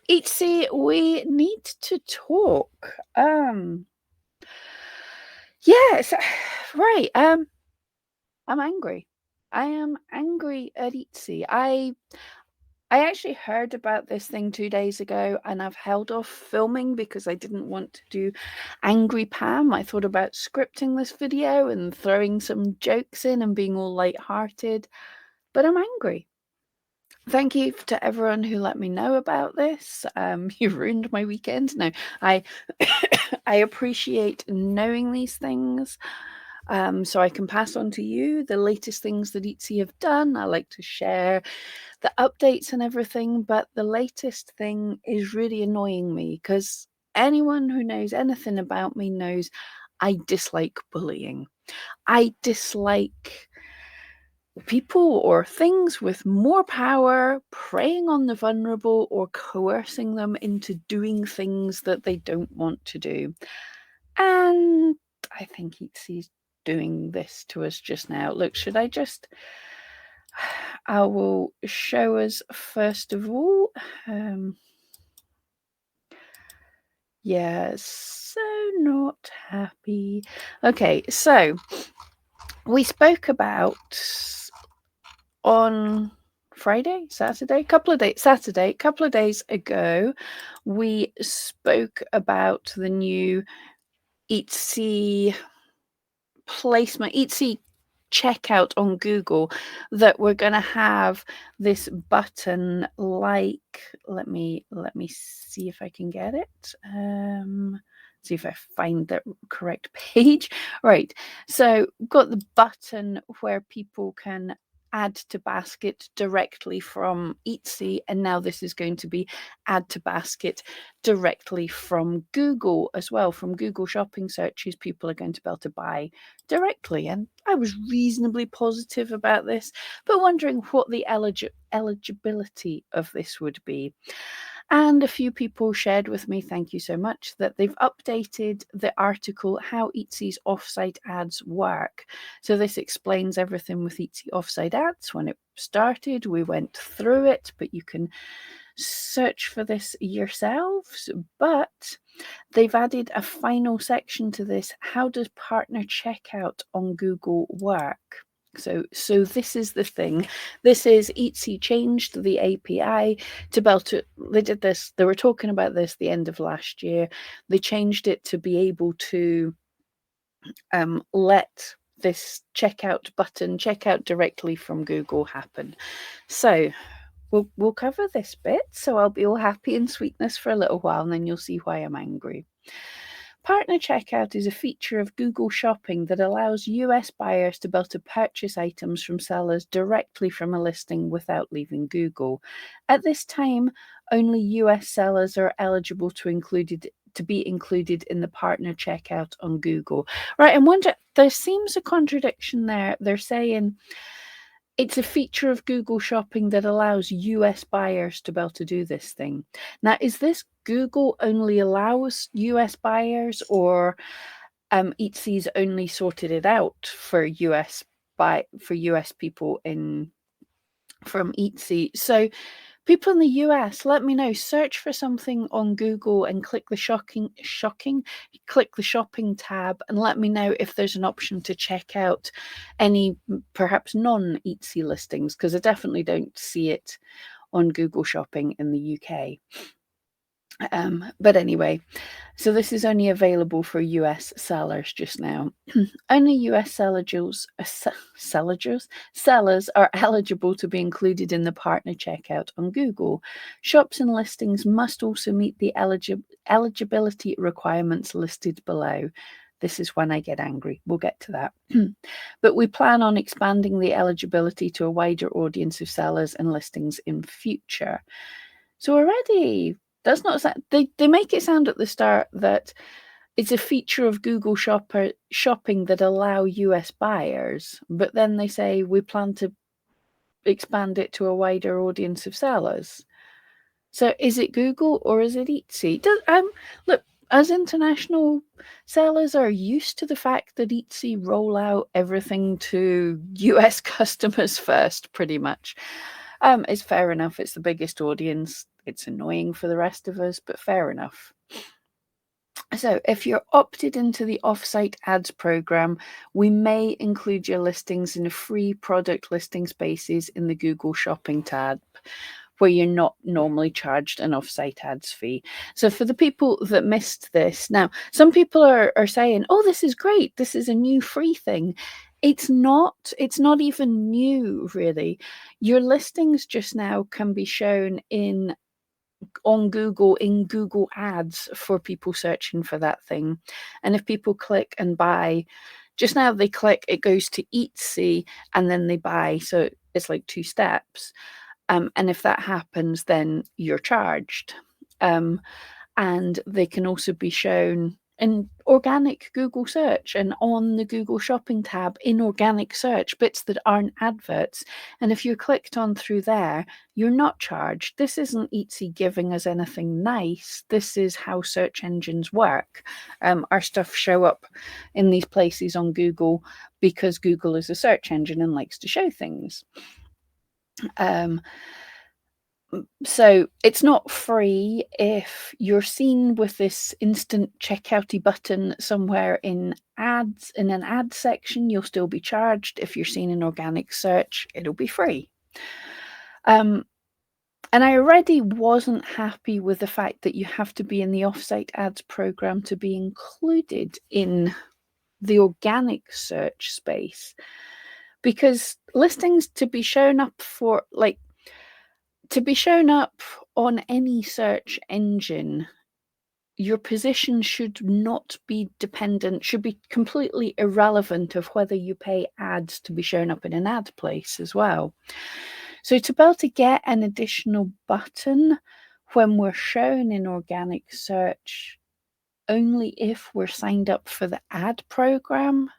Etsy, we need to talk. Yes, right. I'm angry. I am angry at Etsy. I actually heard about this thing 2 days ago, and I've held off filming because I didn't want to do Angry Pam. I thought about scripting this video and throwing some jokes in and being all light-hearted, but I'm angry. Thank you to everyone who let me know about this. You ruined my weekend. No, I I appreciate knowing these things, so I can pass on to you the latest things that Etsy have done. I like to share the updates and everything, but the latest thing is really annoying me because anyone who knows anything about me knows I dislike bullying. I dislike people or things with more power preying on the vulnerable or coercing them into doing things that they don't want to do. And I think Etsy's doing this to us just now. Look, should I just... I will show us first of all. Yes, so not happy. Okay, so we spoke about on Saturday, a couple of days ago, we spoke about the new Etsy placement, Etsy checkout on Google, that we're going to have this button like, let me see if I can get it. See if I find the correct page. Right, so got the button where people can add to basket directly from Etsy, and now this is going to be add to basket directly from Google as well. From Google shopping searches, people are going to be able to buy directly, and I was reasonably positive about this, but wondering what the eligibility of this would be. And a few people shared with me, thank you so much, that they've updated the article How Etsy's Offsite Ads Work. So this explains everything with Etsy Offsite Ads. When it started, we went through it, but you can search for this yourselves. But they've added a final section to this. How does partner checkout on Google work? So this is the thing. This is Etsy changed the API to be able to, they did this, they were talking about this the end of last year. They changed it to be able to let this checkout button, checkout directly from Google happen. So we'll cover this bit. So I'll be all happy and sweetness for a little while, and then you'll see why I'm angry. Partner checkout is a feature of Google Shopping that allows US buyers to be able to purchase items from sellers directly from a listing without leaving Google. At this time, only US sellers are eligible to be included in the partner checkout on Google. Right, and wonder, there seems a contradiction there. They're saying it's a feature of Google Shopping that allows US buyers to be able to do this thing. Now, is this Google only allows US buyers, or Etsy's only sorted it out for US people from Etsy? So people in the US, let me know. Search for something on Google and click the click the shopping tab and let me know if there's an option to check out any perhaps non-Etsy listings, because I definitely don't see it on Google Shopping in the UK. But anyway, so this is only available for US sellers just now. Only US sellers are eligible to be included in the partner checkout on Google. Shops and listings must also meet the eligibility requirements listed below. This is when I get angry. We'll get to that. But we plan on expanding the eligibility to a wider audience of sellers and listings in future. So already, that's not... They make it sound at the start that it's a feature of Google Shopping that allow US buyers, but then they say we plan to expand it to a wider audience of sellers. So is it Google or is it Etsy? Look, as international sellers are used to the fact that Etsy roll out everything to US customers first, pretty much. It's fair enough. It's the biggest audience. It's annoying for the rest of us, but fair enough. So if you're opted into the offsite ads program, we may include your listings in free product listing spaces in the Google Shopping tab, where you're not normally charged an offsite ads fee. So for the people that missed this, now some people are saying, oh, this is great, this is a new free thing. It's not even new, really. Your listings just now can be shown on Google in Google Ads for people searching for that thing. And if people click and buy, just now they click, it goes to Etsy, and then they buy. So it's like 2 steps. And if that happens, then you're charged. And they can also be shown in organic Google search and on the Google Shopping tab in organic search, bits that aren't adverts. And if you're clicked on through there, you're not charged. This isn't Etsy giving us anything nice. This is how search engines work. Our stuff show up in these places on Google because Google is a search engine and likes to show things. So it's not free. If you're seen with this instant checkouty button somewhere in ads, in an ad section, you'll still be charged. If you're seen in organic search, it'll be free. And I already wasn't happy with the fact that you have to be in the offsite ads program to be included in the organic search space, because listings to be shown up for, like, to be shown up on any search engine, your position should not be dependent, should be completely irrelevant of whether you pay ads to be shown up in an ad place as well. So to be able to get an additional button when we're shown in organic search only if we're signed up for the ad program.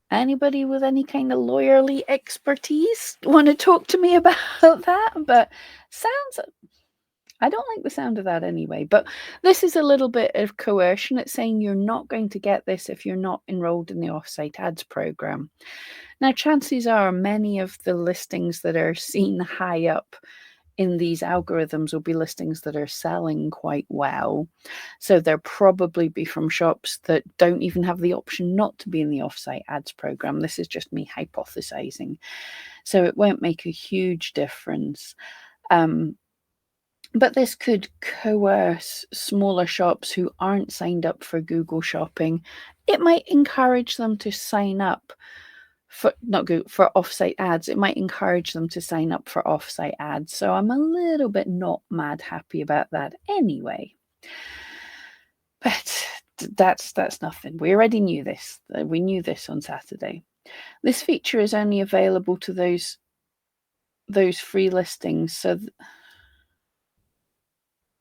Anybody with any kind of lawyerly expertise want to talk to me about that? But I don't like the sound of that anyway. But this is a little bit of coercion. It's saying you're not going to get this if you're not enrolled in the offsite ads program. Now, chances are many of the listings that are seen high up in these algorithms will be listings that are selling quite well. So they'll probably be from shops that don't even have the option not to be in the offsite ads program. This is just me hypothesizing. So it won't make a huge difference. But this could coerce smaller shops who aren't signed up for Google Shopping. It might encourage them to sign up for offsite ads. It might encourage them to sign up for offsite ads. So I'm a little bit not mad happy about that anyway. But that's nothing. We already knew this. We knew this on Saturday. This feature is only available to those free listings. So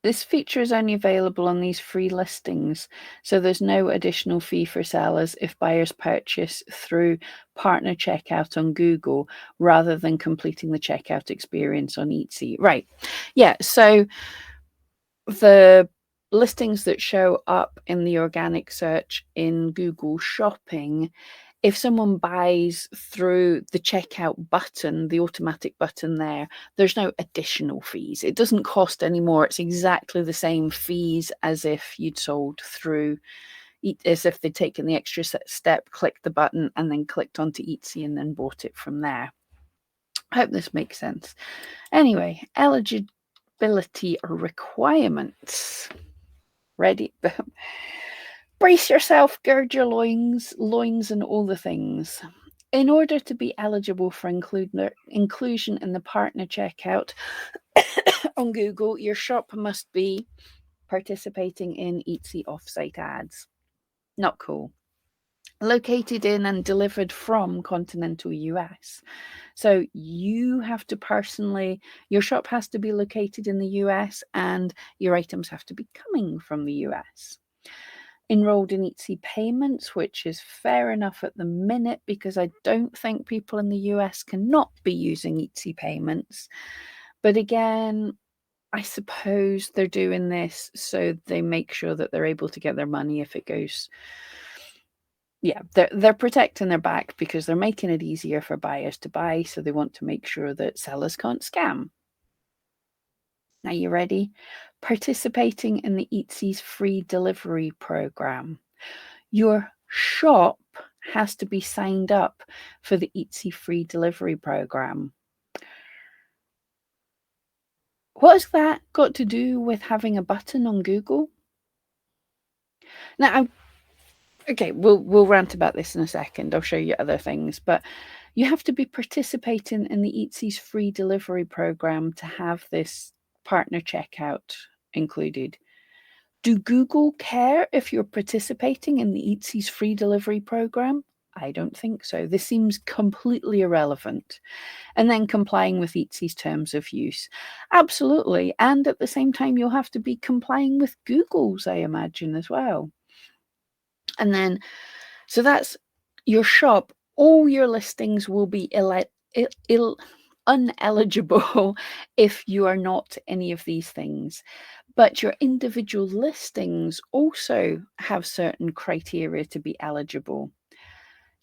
this feature is only available on these free listings, so there's no additional fee for sellers if buyers purchase through partner checkout on Google rather than completing the checkout experience on Etsy. Right. Yeah, so the listings that show up in the organic search in Google Shopping, if someone buys through the checkout button, the automatic button there, there's no additional fees. It doesn't cost any more. It's exactly the same fees as if you'd sold through, as if they'd taken the extra step, clicked the button, and then clicked onto Etsy and then bought it from there. I hope this makes sense. Anyway, eligibility requirements. Ready? Brace yourself, gird your loins, and all the things. In order to be eligible for inclusion in the partner checkout on Google, your shop must be participating in Etsy offsite ads. Not cool. Located in and delivered from continental US. So you have to personally, your shop has to be located in the US and your items have to be coming from the US. Enrolled in Etsy payments, which is fair enough at the minute because I don't think people in the US cannot be using Etsy payments. But again, I suppose they're doing this so they make sure that they're able to get their money if it goes. Yeah, they're protecting their back because they're making it easier for buyers to buy, so they want to make sure that sellers can't scam. Now, you ready? Participating in the Etsy's free delivery program. Your shop has to be signed up for the Etsy free delivery program. What's that got to do with having a button on Google? Now, okay, we'll rant about this in a second. I'll show you other things, but you have to be participating in the Etsy's free delivery program to have this partner checkout included. Do Google care if you're participating in the Etsy's free delivery program? I don't think so. This seems completely irrelevant. And then complying with Etsy's terms of use. Absolutely. And at the same time, you'll have to be complying with Google's, I imagine, as well. And then, so that's your shop. All your listings will be uneligible if you are not any of these things. But your individual listings also have certain criteria to be eligible.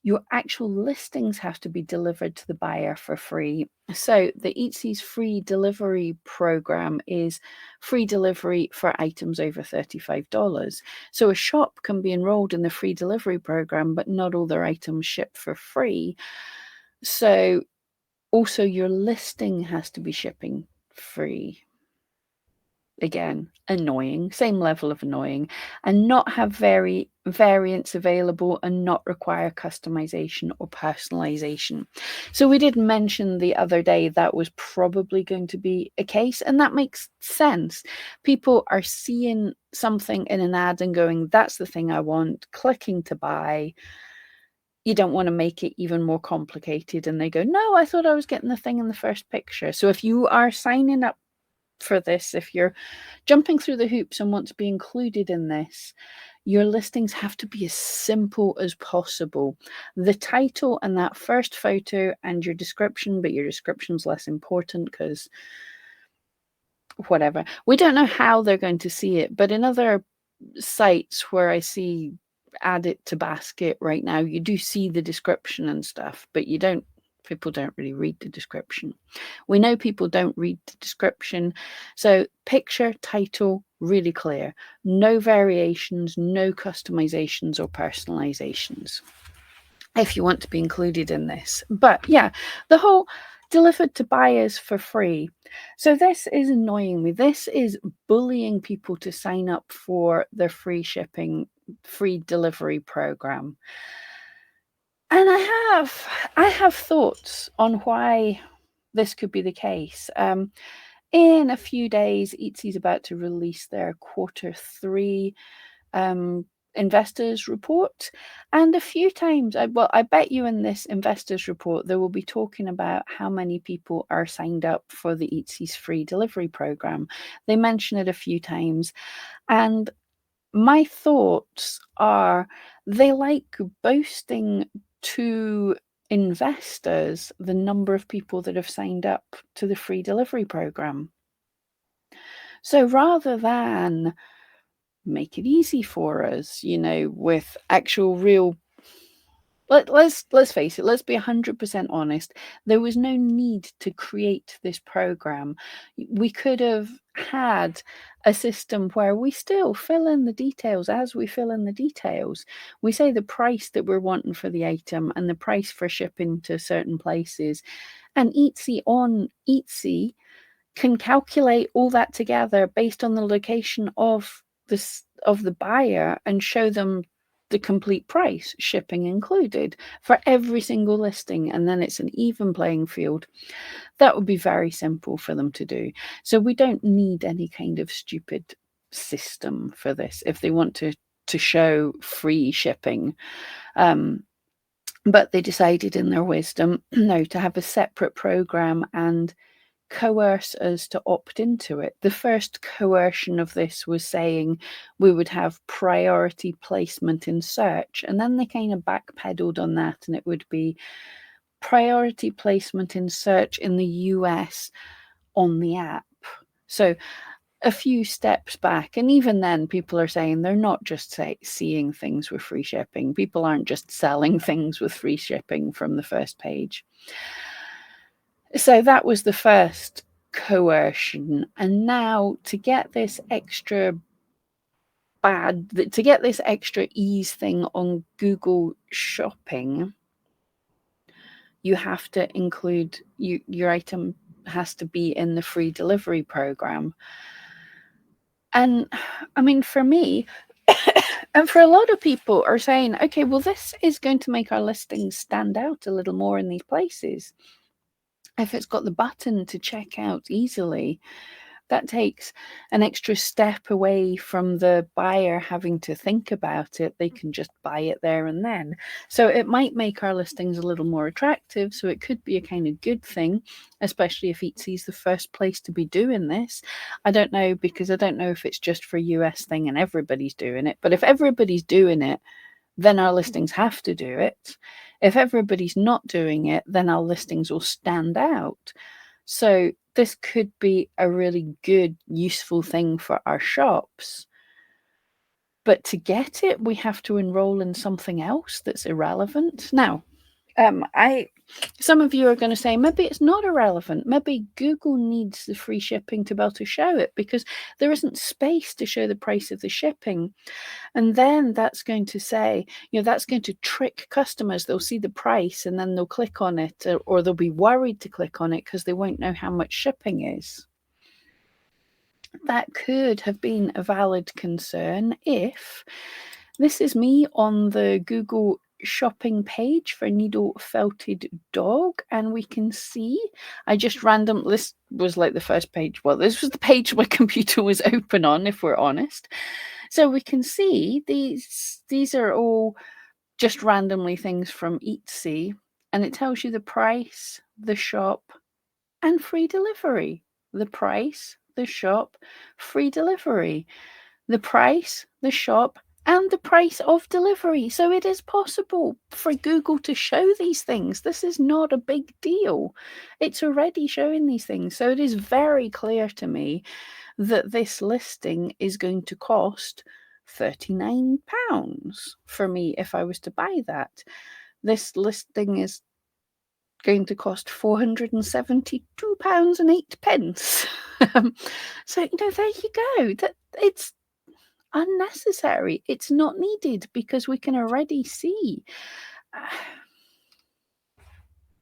Your actual listings have to be delivered to the buyer for free. So the Etsy's free delivery program is free delivery for items over $35. So a shop can be enrolled in the free delivery program, but not all their items ship for free. So also your listing has to be shipping free. Again, annoying, same level of annoying, and not have variants available and not require customization or personalization. So we did mention the other day that was probably going to be a case, and that makes sense. People are seeing something in an ad and going, that's the thing I want, clicking to buy. You don't want to make it even more complicated, and they go, no, I thought I was getting the thing in the first picture. So if you are signing up for this, if you're jumping through the hoops and want to be included in this, your listings have to be as simple as possible. The title and that first photo and your description, but your description's less important because whatever. We don't know how they're going to see it, but in other sites where I see add it to basket right now, you do see the description and stuff, but people don't really read the description. We know people don't read the description. So picture, title, really clear. No variations, no customizations or personalizations if you want to be included in this. But yeah, the whole delivered to buyers for free. So this is annoying me. This is bullying people to sign up for their free shipping, free delivery program. And I have thoughts on why this could be the case. In a few days, Etsy's about to release their quarter 3 investors report. And a few times, I bet you in this investors report, they will be talking about how many people are signed up for the Etsy's free delivery program. They mention it a few times. And my thoughts are they like boasting to investors the number of people that have signed up to the free delivery program. So rather than make it easy for us, with actual real let's face it, let's be 100% honest. There was no need to create this program. We could have had a system where we still fill in the details as we fill in the details. We say the price that we're wanting for the item and the price for shipping to certain places. And Etsy can calculate all that together based on the location of the buyer and show them the complete price, shipping included, for every single listing, and then it's an even playing field. That would be very simple for them to do. So we don't need any kind of stupid system for this if they want to show free shipping. But they decided in their wisdom no, to have a separate program and coerce us to opt into it. The first coercion of this was saying we would have priority placement in search, and then they kind of backpedaled on that, and it would be priority placement in search in the US on the app. So a few steps back, and even then people are saying they're not just seeing things with free shipping. People aren't just selling things with free shipping from the first page. So that was the first coercion. And now to get this extra ease thing on Google Shopping, you have to include your item has to be in the free delivery program. And I mean, for me, and for a lot of people are saying, okay, well, this is going to make our listings stand out a little more in these places. If it's got the button to check out easily, that takes an extra step away from the buyer having to think about it. They can just buy it there and then. So it might make our listings a little more attractive. So it could be a kind of good thing, especially if Etsy is the first place to be doing this. I don't know, because I don't know if it's just for a US thing and everybody's doing it. But if everybody's doing it, then our listings have to do it. If everybody's not doing it, then our listings will stand out. So this could be a really good, useful thing for our shops. But to get it, we have to enroll in something else that's irrelevant. Now, some of you are going to say, maybe it's not irrelevant. Maybe Google needs the free shipping to be able to show it, because there isn't space to show the price of the shipping. And then that's going to say, that's going to trick customers. They'll see the price and then they'll click on it, or they'll be worried to click on it because they won't know how much shipping is. That could have been a valid concern if this is me on the Google shopping page for needle felted dog, and we can see this was like the first page. Well, this was the page my computer was open on, if we're honest. So we can see these are all just randomly things from Etsy, and it tells you the price, the shop, and free delivery. The price, the shop, free delivery. The price, the shop, and the price of delivery. So it is possible for Google to show these things. This is not a big deal. It's already showing these things. So it is very clear to me that this listing is going to cost £39 for me if I was to buy that. This listing is going to cost £472.08. So, there you go. That it's unnecessary. It's not needed, because we can already see.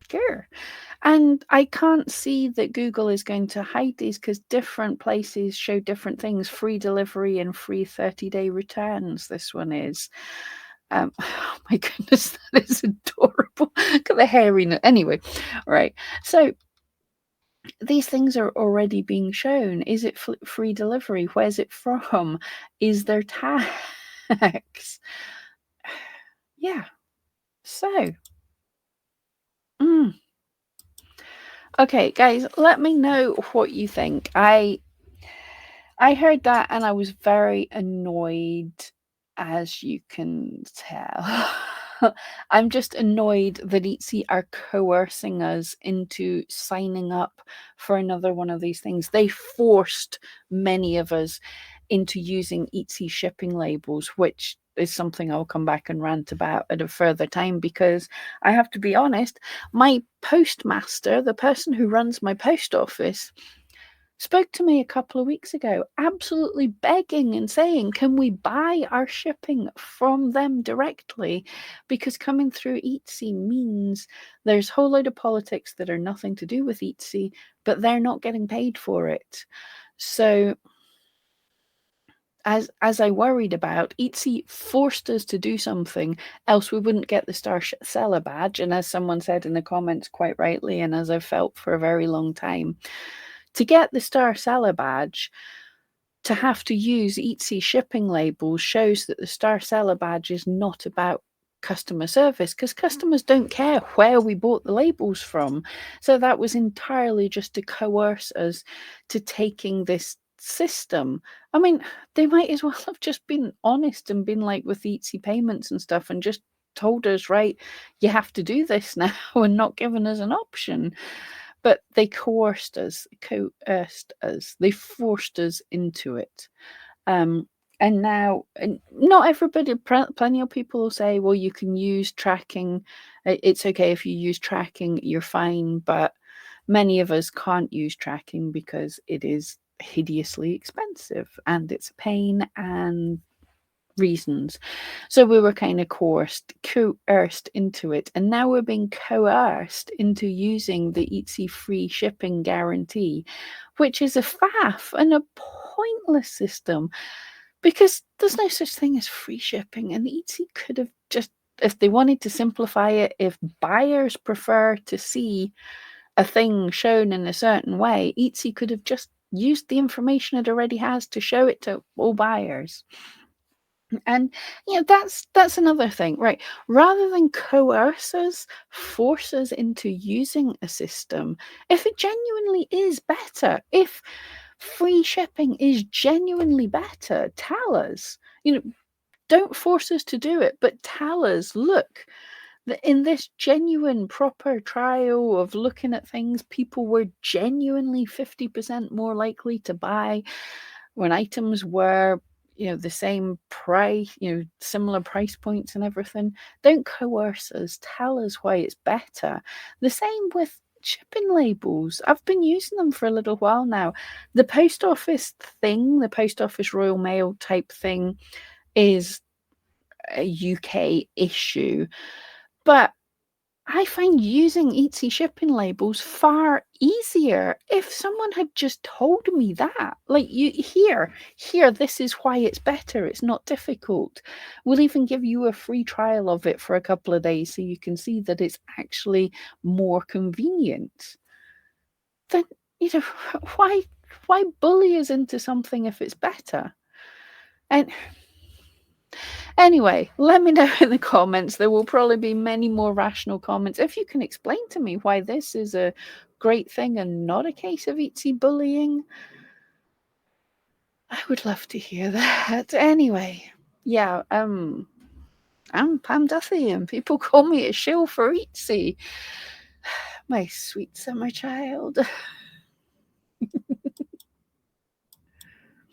Sure. And I can't see that Google is going to hide these, because different places show different things. Free delivery and free 30-day returns. This one is. Oh my goodness, that is adorable. Look at the hairiness. Anyway, right. So these things are already being shown. Is it free delivery? Where's it from? Is there tax? Yeah. So, okay, guys, let me know what you think. I heard that and I was very annoyed, as you can tell. I'm just annoyed that Etsy are coercing us into signing up for another one of these things. They forced many of us into using Etsy shipping labels, which is something I'll come back and rant about at a further time, because I have to be honest, my postmaster, the person who runs my post office, spoke to me a couple of weeks ago, absolutely begging and saying, can we buy our shipping from them directly? Because coming through Etsy means there's a whole load of politics that are nothing to do with Etsy, but they're not getting paid for it. So as I worried about, Etsy forced us to do something, else we wouldn't get the star seller badge. And as someone said in the comments quite rightly, and as I've felt for a very long time, to get the star seller badge, to have to use Etsy shipping labels shows that the star seller badge is not about customer service, because customers don't care where we bought the labels from. So that was entirely just to coerce us to taking this system. I mean, they might as well have just been honest and been like with Etsy payments and stuff and just told us, right, you have to do this now, and not given us an option. But they coerced us, they forced us into it. And now, not everybody, plenty of people will say, well, you can use tracking. It's okay if you use tracking, you're fine. But Many of us can't use tracking because it is hideously expensive and it's a pain and reasons. So we were kind of coerced into it. And now we're being coerced into using the Etsy free shipping guarantee, which is a faff and a pointless system because there's no such thing as free shipping. And Etsy could have just, if they wanted to simplify it, if buyers prefer to see a thing shown in a certain way, Etsy could have just used the information it already has to show it to all buyers. And that's another thing, right? Rather than coerce us, force us into using a system, if it genuinely is better, if free shipping is genuinely better, tell us. Don't force us to do it, but tell us, look, in this genuine, proper trial of looking at things, people were genuinely 50% more likely to buy when items were, the same price, similar price points and everything. Don't coerce us. Tell us why it's better. The same with shipping labels. I've been using them for a little while now. The post office thing, the post office Royal Mail type thing, is a UK issue. But I find using Etsy shipping labels far easier if someone had just told me that. Like, here, this is why it's better. It's not difficult. We'll even give you a free trial of it for a couple of days so you can see that it's actually more convenient. Then, why bully us into something if it's better? And anyway, let me know in the comments. There will probably be many more rational comments. If you can explain to me why this is a great thing and not a case of Etsy bullying, I would love to hear that. Anyway, yeah, I'm Pam Duthie and people call me a shill for Etsy. My sweet summer child.